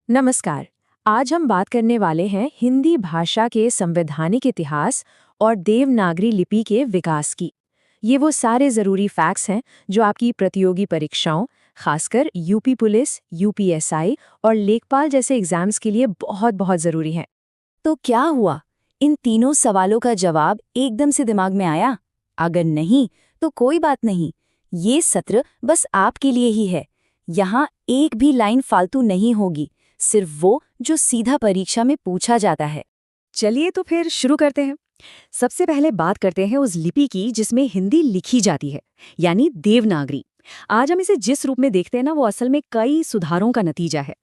नमस्कार। आज हम बात करने वाले हैं हिंदी भाषा के संवैधानिक इतिहास और देवनागरी लिपि के विकास की। ये वो सारे ज़रूरी फैक्ट्स हैं जो आपकी प्रतियोगी परीक्षाओं, खासकर यूपी पुलिस, यूपीएसआई और लेखपाल जैसे एग्जाम्स के लिए बहुत बहुत ज़रूरी हैं। तो क्या हुआ? इन तीनों सवालों का जवाब एकदम से दिमाग में आया? अगर नहीं, तो कोई बात नहीं। ये सत्र बस आपके लिए ही है। यहाँ एक भी लाइन फालतू नहीं होगी, सिर्फ वो जो सीधा परीक्षा में पूछा जाता है। चलिए तो फिर शुरू करते हैं। सबसे पहले बात करते हैं उस लिपि की जिसमें हिंदी लिखी जाती है, यानी देवनागरी। आज हम इसे जिस रूप में देखते हैं ना, वो असल में कई सुधारों का नतीजा है।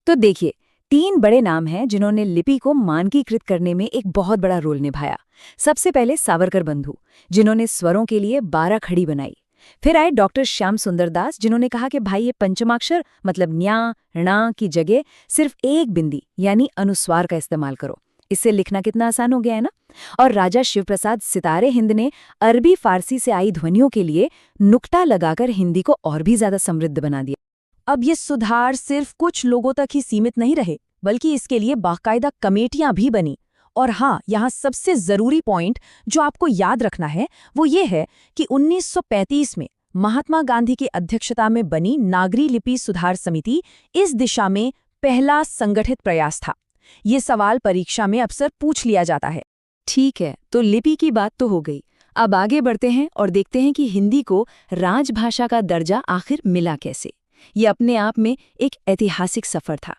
तो देखिए, तीन बड़े नाम हैं जिन्होंने लिपि को मानकीकृत करने में एक बहुत बड़ा रोल निभाया। सबसे पहले सावरकर बंधु, जिन्होंने स्वरों के लिए 12 खड़ी बनाई। फिर आए डॉक्टर श्याम सुंदर दास, जिन्होंने कहा कि भाई ये पंचमाक्षर मतलब न्या णा की जगह सिर्फ एक बिंदी यानी अनुस्वार का इस्तेमाल करो। इससे लिखना कितना आसान हो गया है ना। और राजा शिवप्रसाद सितारे हिंद ने अरबी फारसी से आई ध्वनियों के लिए नुक्ता लगाकर हिंदी को और भी ज्यादा समृद्ध बना दिया। अब ये सुधार सिर्फ कुछ लोगों तक ही सीमित नहीं रहे, बल्कि इसके लिए बाकायदा कमेटियां भी बनी। और हाँ, यहाँ सबसे जरूरी पॉइंट जो आपको याद रखना है वो ये है कि 1935 में महात्मा गांधी की अध्यक्षता में बनी नागरी लिपि सुधार समिति इस दिशा में पहला संगठित प्रयास था। ये सवाल परीक्षा में अक्सर पूछ लिया जाता है। ठीक है, तो लिपि की बात तो हो गई। अब आगे बढ़ते हैं और देखते हैं कि हिंदी को राजभाषा का दर्जा आखिर मिला कैसे। ये अपने आप में एक ऐतिहासिक सफर था।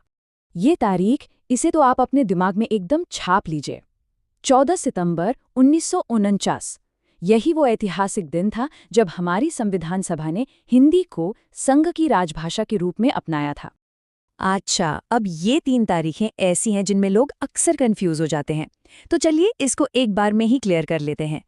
ये तारीख, इसे तो आप अपने दिमाग में एकदम छाप लीजिए। 14 सितंबर 1949। यही वो ऐतिहासिक दिन था जब हमारी संविधान सभा ने हिंदी को संघ की राजभाषा के रूप में अपनाया था। अच्छा, अब ये तीन तारीखें ऐसी हैं जिनमें लोग अक्सर कंफ्यूज हो जाते हैं। तो चलिए इसको एक बार में ही क्लियर कर लेते हैं।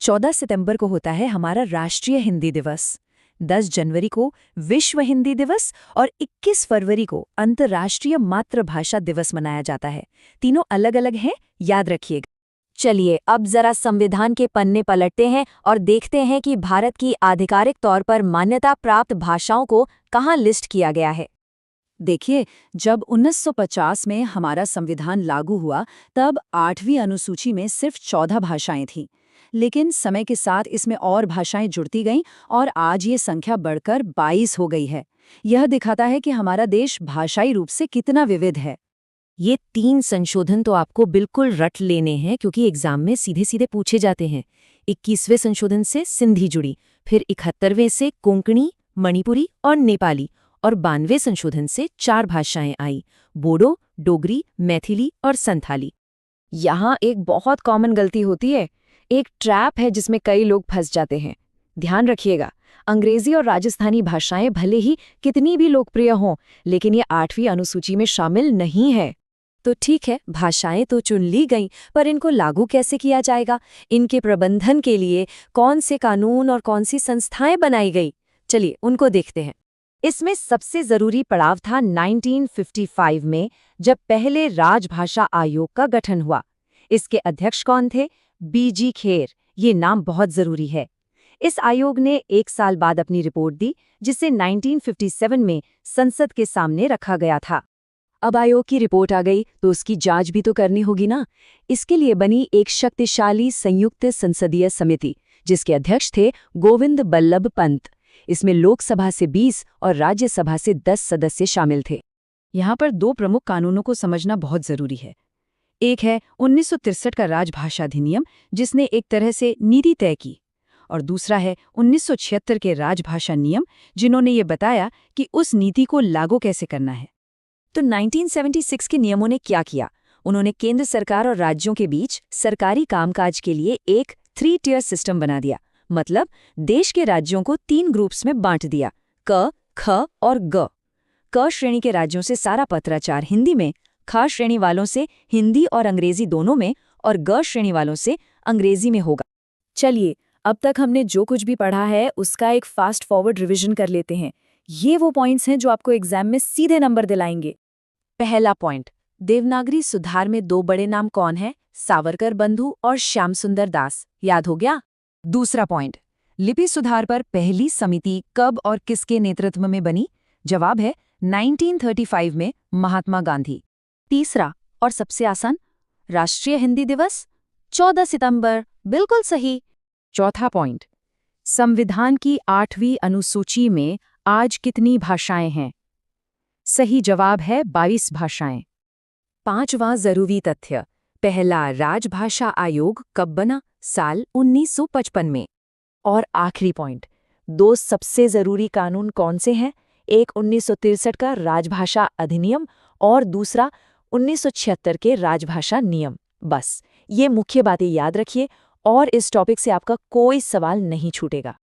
14 सितंबर को होता है हमारा राष्ट्रीय हिंदी दिवस। 10 जनवरी को विश्व हिंदी दिवस और 21 फरवरी को अंतर्राष्ट्रीय मातृभाषा दिवस मनाया जाता है। तीनों अलग अलग हैं, याद रखिएगा। चलिए अब जरा संविधान के पन्ने पलटते हैं और देखते हैं कि भारत की आधिकारिक तौर पर मान्यता प्राप्त भाषाओं को कहाँ लिस्ट किया गया है। देखिए, जब 1950 में हमारा संविधान लागू हुआ, तब 8वीं अनुसूची में सिर्फ 14 भाषाएं थीं। लेकिन समय के साथ इसमें और भाषाएं जुड़ती गईं और आज ये संख्या बढ़कर 22 हो गई है। यह दिखाता है कि हमारा देश भाषाई रूप से कितना विविध है। ये 3 संशोधन तो आपको बिल्कुल रट लेने हैं, क्योंकि एग्जाम में सीधे सीधे पूछे जाते हैं। 21वें संशोधन से सिंधी जुड़ी, फिर 71वें से कोंकणी, मणिपुरी और नेपाली, और 92वें संशोधन से 4 भाषाएं आई: बोडो, डोगरी, मैथिली और संथाली। यहाँ एक बहुत कॉमन गलती होती है, एक ट्रैप है जिसमें कई लोग फंस जाते हैं। ध्यान रखिएगा, अंग्रेजी और राजस्थानी भाषाएं भले ही कितनी भी लोकप्रिय हों, लेकिन ये 8वीं अनुसूची में शामिल नहीं है। तो ठीक है, भाषाएं तो चुन ली गईं, पर इनको लागू कैसे किया जाएगा? इनके प्रबंधन के लिए कौन से कानून और कौन सी संस्थाएं बनाई गई? चलिए उनको देखते हैं। इसमें सबसे जरूरी पड़ाव था 1955 में, जब पहले राजभाषा आयोग का गठन हुआ। इसके अध्यक्ष कौन थे? बीजी खेर। ये नाम बहुत जरूरी है। इस आयोग ने 1 साल बाद अपनी रिपोर्ट दी, जिसे 1957 में संसद के सामने रखा गया था। अब आयोग की रिपोर्ट आ गई तो उसकी जांच भी तो करनी होगी ना। इसके लिए बनी एक शक्तिशाली संयुक्त संसदीय समिति, जिसके अध्यक्ष थे गोविंद बल्लभ पंत। इसमें लोकसभा से 20 और राज्यसभा से 10 सदस्य शामिल थे। यहाँ पर 2 प्रमुख कानूनों को समझना बहुत जरूरी है। एक है 1963 का राजभाषा अधिनियम, जिसने एक तरह से नीति तय की, और दूसरा है 1976 के राजभाषा नियम, जिन्होंने ये बताया कि उस नीति को लागू कैसे करना है। तो 1976 के नियमों ने क्या किया? उन्होंने केंद्र सरकार और राज्यों के बीच सरकारी कामकाज के लिए एक 3 टियर सिस्टम बना दिया। मतलब देश के राज्यों को 3 ग्रुप्स में बांट दिया: क, ख और ग। क श्रेणी के राज्यों से सारा पत्राचार हिंदी में, ख श्रेणी वालों से हिंदी और अंग्रेजी दोनों में, और ग श्रेणी वालों से अंग्रेजी में होगा। चलिए, अब तक हमने जो कुछ भी पढ़ा है उसका एक फास्ट फॉरवर्ड रिवीजन कर लेते हैं। ये वो पॉइंट्स हैं जो आपको एग्जाम में सीधे नंबर दिलाएंगे। पहला पॉइंट, देवनागरी सुधार में 2 बड़े नाम कौन हैं? सावरकर बंधु और श्याम सुंदर दास। याद हो गया? दूसरा पॉइंट, लिपि सुधार पर पहली समिति कब और किसके नेतृत्व में बनी? जवाब है 1935 में महात्मा गांधी। तीसरा और सबसे आसान, राष्ट्रीय हिंदी दिवस 14 सितंबर, बिल्कुल सही। चौथा पॉइंट, संविधान की 8वीं अनुसूची में आज कितनी भाषाएं हैं? सही जवाब है 22 भाषाएं। पांचवां जरूरी तथ्य, पहला राजभाषा आयोग कब बना? साल 1955 में। और आखिरी पॉइंट, दो सबसे जरूरी कानून कौन से हैं? एक 1963 का राजभाषा अधिनियम और दूसरा 1976 के राजभाषा नियम। बस ये मुख्य बातें याद रखिए और इस टॉपिक से आपका कोई सवाल नहीं छूटेगा।